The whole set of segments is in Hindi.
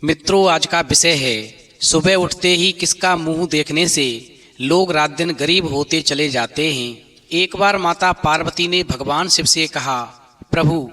मित्रों, आज का विषय है सुबह उठते ही किसका मुंह देखने से लोग रात दिन गरीब होते चले जाते हैं। एक बार माता पार्वती ने भगवान शिव से कहा, प्रभु,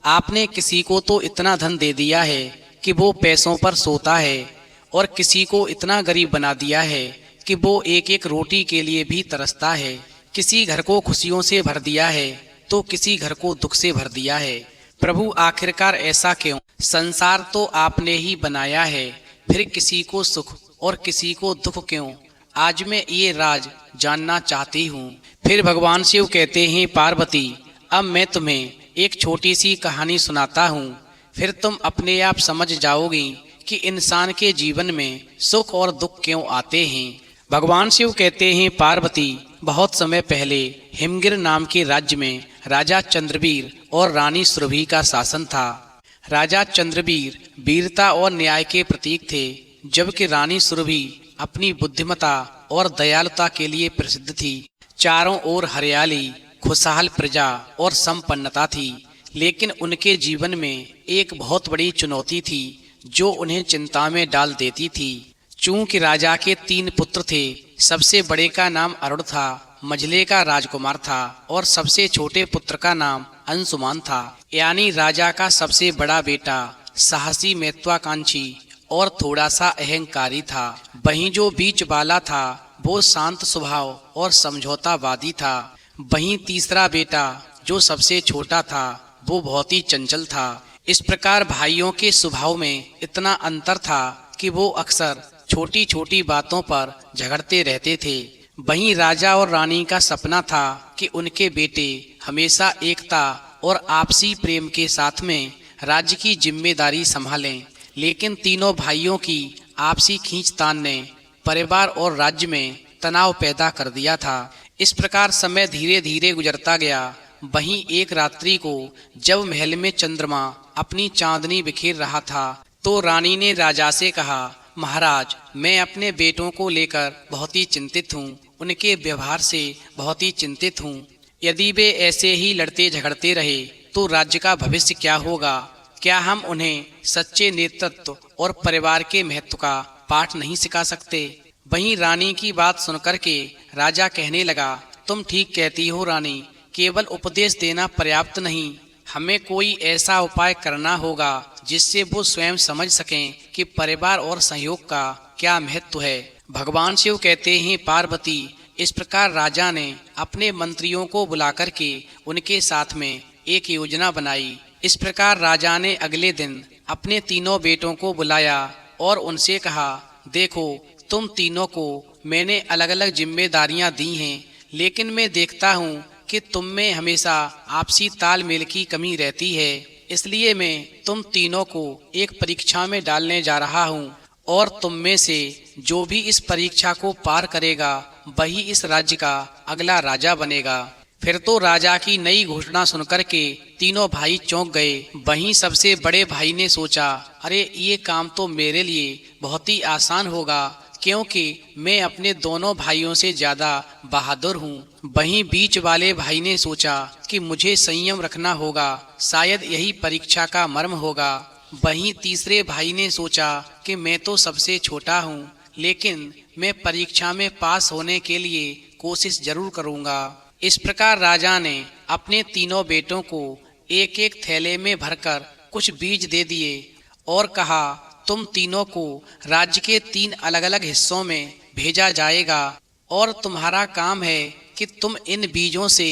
आपने किसी को तो इतना धन दे दिया है कि वो पैसों पर सोता है और किसी को इतना गरीब बना दिया है कि वो एक एक रोटी के लिए भी तरसता है। किसी घर को खुशियों से भर दिया है तो किसी घर को दुख से भर दिया है। प्रभु, आखिरकार ऐसा क्यों? संसार तो आपने ही बनाया है, फिर किसी को सुख और किसी को दुख क्यों? आज मैं ये राज जानना चाहती हूँ। फिर भगवान शिव कहते हैं, पार्वती, अब मैं तुम्हें एक छोटी सी कहानी सुनाता हूँ, फिर तुम अपने आप समझ जाओगी कि इंसान के जीवन में सुख और दुख क्यों आते हैं। भगवान शिव कहते हैं, पार्वती, बहुत समय पहले हिमगिर नाम के राज्य में राजा चंद्रवीर और रानी सुरभि का शासन था। राजा चंद्रवीर वीरता और न्याय के प्रतीक थे, जबकि रानी सुरभि अपनी बुद्धिमता और दयालुता के लिए प्रसिद्ध थी। चारों ओर हरियाली, खुशहाल प्रजा और संपन्नता थी, लेकिन उनके जीवन में एक बहुत बड़ी चुनौती थी जो उन्हें चिंता में डाल देती थी। चूंकि राजा के 3 पुत्र थे, सबसे बड़े का नाम अरुण था, मझले का राजकुमार था और सबसे छोटे पुत्र का नाम अंशुमान था। यानी राजा का सबसे बड़ा बेटा साहसी, महत्वाकांक्षी और थोड़ा सा अहंकारी था। वहीं जो बीच वाला था वो शांत स्वभाव और समझौतावादी था। वहीं तीसरा बेटा जो सबसे छोटा था वो बहुत ही चंचल था। इस प्रकार भाइयों के स्वभाव में इतना अंतर था कि वो अक्सर छोटी छोटी बातों पर झगड़ते रहते थे। वहीं राजा और रानी का सपना था कि उनके बेटे हमेशा एकता और आपसी प्रेम के साथ में राज्य की जिम्मेदारी संभालें, लेकिन तीनों भाइयों की आपसी खींचतान ने परिवार और राज्य में तनाव पैदा कर दिया था। इस प्रकार समय धीरे धीरे गुजरता गया। वहीं एक रात्रि को जब महल में चंद्रमा अपनी चांदनी बिखेर रहा था तो रानी ने राजा से कहा, महाराज, मैं अपने बेटों को लेकर बहुत ही चिंतित हूँ, उनके व्यवहार से बहुत ही चिंतित हूँ। यदि वे ऐसे ही लड़ते झगड़ते रहे तो राज्य का भविष्य क्या होगा? क्या हम उन्हें सच्चे नेतृत्व और परिवार के महत्व का पाठ नहीं सिखा सकते? वहीं रानी की बात सुनकर के राजा कहने लगा, तुम ठीक कहती हो रानी, केवल उपदेश देना पर्याप्त नहीं, हमें कोई ऐसा उपाय करना होगा जिससे वो स्वयं समझ सकें कि परिवार और सहयोग का क्या महत्व है। भगवान शिव कहते हैं, पार्वती, इस प्रकार राजा ने अपने मंत्रियों को बुलाकर के उनके साथ में एक योजना बनाई। इस प्रकार राजा ने अगले दिन अपने तीनों बेटों को बुलाया और उनसे कहा, देखो, तुम तीनों को मैंने अलग अलग जिम्मेदारियां दी हैं, लेकिन मैं देखता हूँ कि तुम में हमेशा आपसी तालमेल की कमी रहती है। इसलिए मैं तुम तीनों को एक परीक्षा में डालने जा रहा हूँ और तुम में से जो भी इस परीक्षा को पार करेगा वही इस राज्य का अगला राजा बनेगा। फिर तो राजा की नई घोषणा सुनकर के तीनों भाई चौंक गए। वहीं सबसे बड़े भाई ने सोचा, अरे, ये काम तो मेरे लिए बहुत ही आसान होगा, क्योंकि मैं अपने दोनों भाइयों से ज्यादा बहादुर हूँ। वहीं बीच वाले भाई ने सोचा कि मुझे संयम रखना होगा, शायद यही परीक्षा का मर्म होगा। वहीं तीसरे भाई ने सोचा कि मैं तो सबसे छोटा हूँ, लेकिन मैं परीक्षा में पास होने के लिए कोशिश जरूर करूँगा। इस प्रकार राजा ने अपने तीनों बेटों को एक एक थैले में भरकर कुछ बीज दे दिए और कहा, तुम तीनों को राज्य के 3 अलग अलग हिस्सों में भेजा जाएगा और तुम्हारा काम है कि तुम इन बीजों से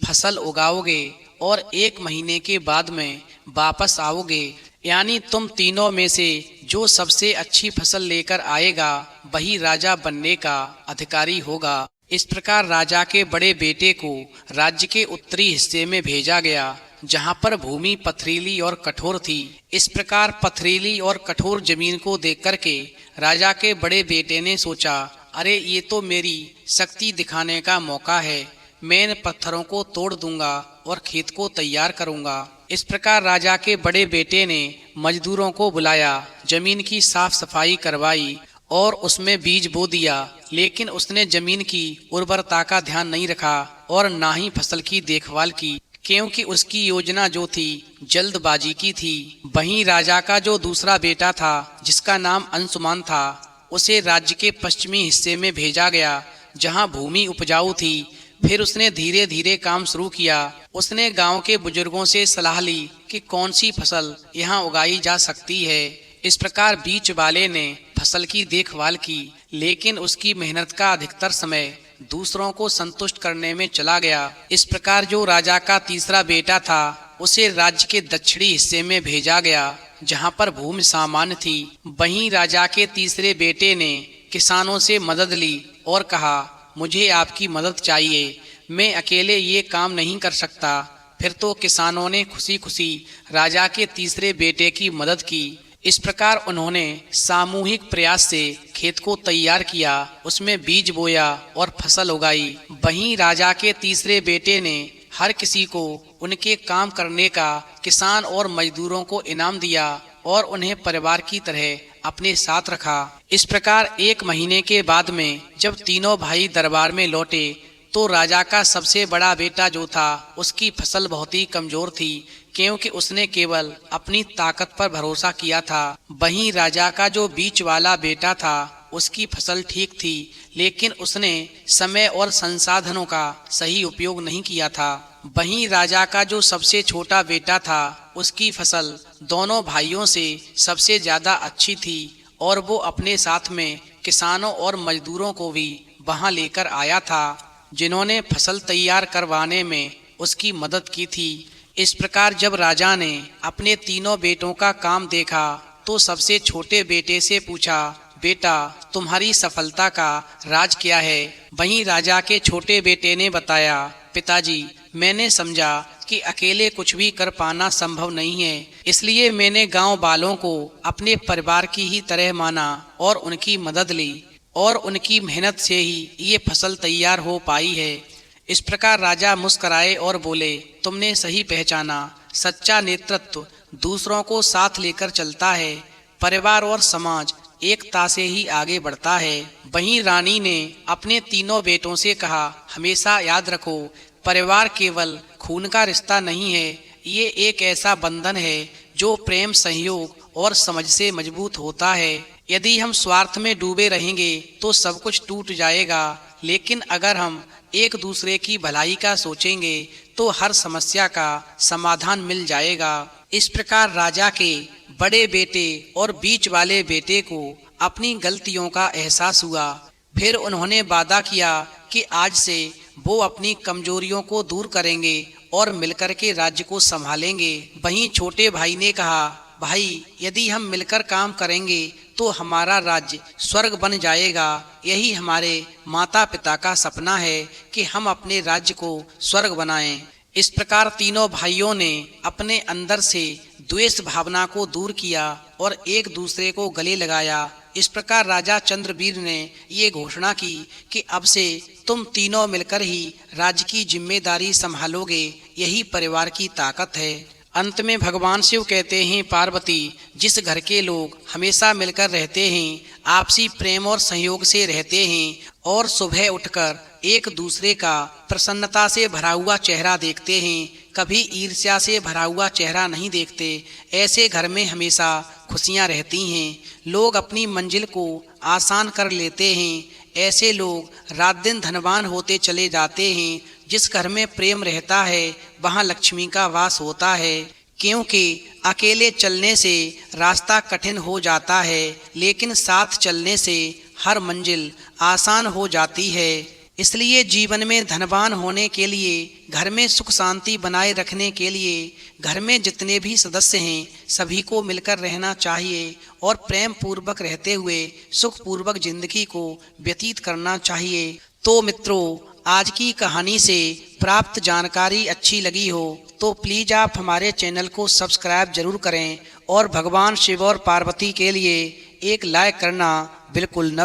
फसल उगाओगे और 1 महीने के बाद में वापस आओगे। यानी तुम तीनों में से जो सबसे अच्छी फसल लेकर आएगा वही राजा बनने का अधिकारी होगा। इस प्रकार राजा के बड़े बेटे को राज्य के उत्तरी हिस्से में भेजा गया, जहाँ पर भूमि पथरीली और कठोर थी। इस प्रकार पथरीली और कठोर जमीन को देख करके राजा के बड़े बेटे ने सोचा, अरे, ये तो मेरी शक्ति दिखाने का मौका है, मैं इन पत्थरों को तोड़ दूंगा और खेत को तैयार करूंगा। इस प्रकार राजा के बड़े बेटे ने मजदूरों को बुलाया, जमीन की साफ सफाई करवाई और उसमें बीज बो दिया, लेकिन उसने जमीन की उर्वरता का ध्यान नहीं रखा और ना ही फसल की देखभाल की। क्योंकि उसकी योजना जो थी जल्दबाजी की थी। वहीं राजा का जो दूसरा बेटा था, जिसका नाम अंशुमान था, उसे राज्य के पश्चिमी हिस्से में भेजा गया, जहां भूमि उपजाऊ थी। फिर उसने धीरे धीरे काम शुरू किया। उसने गांव के बुजुर्गों से सलाह ली कि कौन सी फसल यहाँ उगाई जा सकती है। इस प्रकार बीच वाले ने फसल की देखभाल की, लेकिन उसकी मेहनत का अधिकतर समय दूसरों को संतुष्ट करने में चला गया। इस प्रकार जो राजा का तीसरा बेटा था, उसे राज्य के दक्षिणी हिस्से में भेजा गया, जहाँ पर भूमि सामान्य थी। वहीं राजा के तीसरे बेटे ने किसानों से मदद ली और कहा, मुझे आपकी मदद चाहिए, मैं अकेले ये काम नहीं कर सकता। फिर तो किसानों ने खुशी खुशी राजा के तीसरे बेटे की मदद की। इस प्रकार उन्होंने सामूहिक प्रयास से खेत को तैयार किया, उसमें बीज बोया और फसल उगाई। वहीं राजा के तीसरे बेटे ने हर किसी को उनके काम करने का, किसान और मजदूरों को इनाम दिया और उन्हें परिवार की तरह अपने साथ रखा। इस प्रकार 1 महीने के बाद में जब तीनों भाई दरबार में लौटे, तो राजा का सबसे बड़ा बेटा जो था, उसकी फसल बहुत ही कमजोर थी, क्योंकि उसने केवल अपनी ताकत पर भरोसा किया था। वहीं राजा का जो बीच वाला बेटा था, उसकी फसल ठीक थी, लेकिन उसने समय और संसाधनों का सही उपयोग नहीं किया था। वहीं राजा का जो सबसे छोटा बेटा था, उसकी फसल दोनों भाइयों से सबसे ज्यादा अच्छी थी और वो अपने साथ में किसानों और मजदूरों को भी वहां लेकर आया था, जिन्होंने फसल तैयार करवाने में उसकी मदद की थी। इस प्रकार जब राजा ने अपने तीनों बेटों का काम देखा, तो सबसे छोटे बेटे से पूछा, बेटा, तुम्हारी सफलता का राज क्या है? वहीं राजा के छोटे बेटे ने बताया, पिताजी, मैंने समझा कि अकेले कुछ भी कर पाना संभव नहीं है, इसलिए मैंने गांव वालों को अपने परिवार की ही तरह माना और उनकी मदद ली, और उनकी मेहनत से ही ये फसल तैयार हो पाई है। इस प्रकार राजा मुस्कराए और बोले, तुमने सही पहचाना, सच्चा नेतृत्व दूसरों को साथ लेकर चलता है। परिवार और समाज एकता से ही आगे बढ़ता है। वहीं रानी ने अपने तीनों बेटों से कहा, हमेशा याद रखो, परिवार केवल खून का रिश्ता नहीं है, ये एक ऐसा बंधन है जो प्रेम, सहयोग और समझ से मजबूत होता है। यदि हम स्वार्थ में डूबे रहेंगे तो सब कुछ टूट जाएगा, लेकिन अगर हम एक दूसरे की भलाई का सोचेंगे तो हर समस्या का समाधान मिल जाएगा। इस प्रकार राजा के बड़े बेटे और बीच वाले बेटे को अपनी गलतियों का एहसास हुआ। फिर उन्होंने वादा किया कि आज से वो अपनी कमजोरियों को दूर करेंगे और मिलकर के राज्य को संभालेंगे। वहीं छोटे भाई ने कहा, भाई, यदि हम मिलकर काम करेंगे तो हमारा राज्य स्वर्ग बन जाएगा। यही हमारे माता पिता का सपना है कि हम अपने राज्य को स्वर्ग बनाएं। इस प्रकार तीनों भाइयों ने अपने अंदर से द्वेष भावना को दूर किया और एक दूसरे को गले लगाया। इस प्रकार राजा चंद्रवीर ने ये घोषणा की कि अब से तुम तीनों मिलकर ही राज्य की जिम्मेदारी संभालोगे, यही परिवार की ताकत है। अंत में भगवान शिव कहते हैं, पार्वती, जिस घर के लोग हमेशा मिलकर रहते हैं, आपसी प्रेम और सहयोग से रहते हैं और सुबह उठकर एक दूसरे का प्रसन्नता से भरा हुआ चेहरा देखते हैं, कभी ईर्ष्या से भरा हुआ चेहरा नहीं देखते, ऐसे घर में हमेशा खुशियां रहती हैं। लोग अपनी मंजिल को आसान कर लेते हैं। ऐसे लोग रात दिन धनवान होते चले जाते हैं। जिस घर में प्रेम रहता है वहाँ लक्ष्मी का वास होता है, क्योंकि अकेले चलने से रास्ता कठिन हो जाता है, लेकिन साथ चलने से हर मंजिल आसान हो जाती है। इसलिए जीवन में धनवान होने के लिए, घर में सुख शांति बनाए रखने के लिए, घर में जितने भी सदस्य हैं सभी को मिलकर रहना चाहिए और प्रेम पूर्वक रहते हुए सुख पूर्वक जिंदगी को व्यतीत करना चाहिए। तो मित्रों, आज की कहानी से प्राप्त जानकारी अच्छी लगी हो तो प्लीज़ आप हमारे चैनल को सब्सक्राइब जरूर करें और भगवान शिव और पार्वती के लिए एक लाइक करना बिल्कुल न